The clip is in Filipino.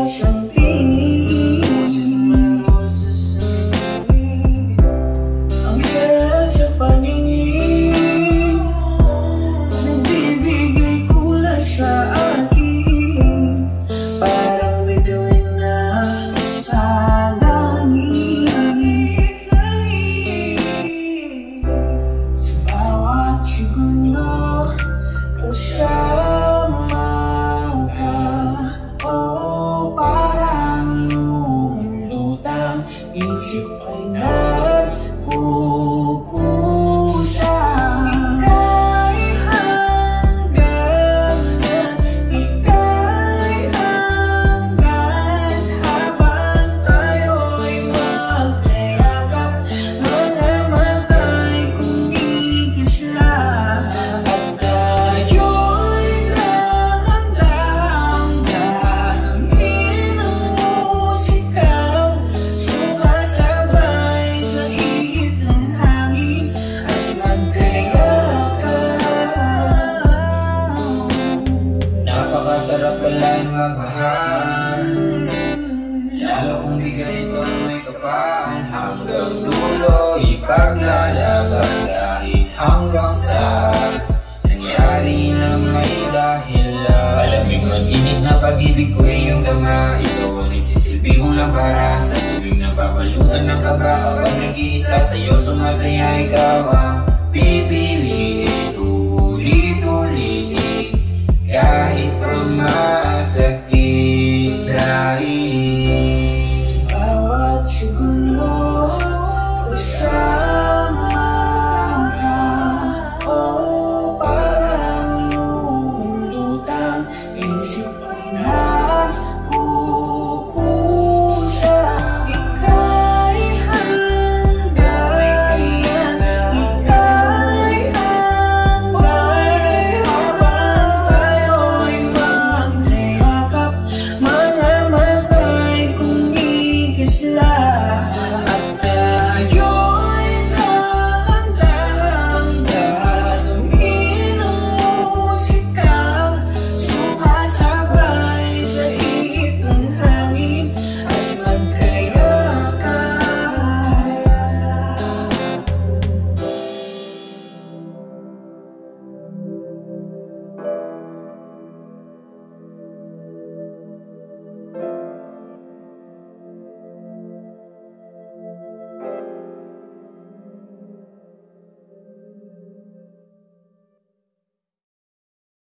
siyang tingin. Ang hiyal sa paningin, nagbibigay kulay sa akin. Parang bituin na sa langit. Sa bawat segundo kasama ka, oh, parang lumulutang isip ay nagkukusa. Ika'y hanggan, ika'y hanggan, habang tayo'y magkayakap, mga mata'y kumikisla. At tayo'y dahan-dahang dahanuhin ang musikang sumasabay sa ihip ng hangin at magkayakap. Napakasarap pala ng magmahal, lalo kung bigay ito ng may kapal. Hanggang dulo ipaglalaban kahit hanggang sa nangyari na may dahilan. Malamig man init na pag-ibig ko iyong dama, ikaw ang nagsisilbi kong lampara sa tuwing nababalutan ng kaba. Kapag nag-iisa sa'yo sumasaya, ikaw ang pipiliin, ulit-ulitin kahit pa masakit dahil Sa bawat segundo kasama ka, oh, parang lumulutang isip ay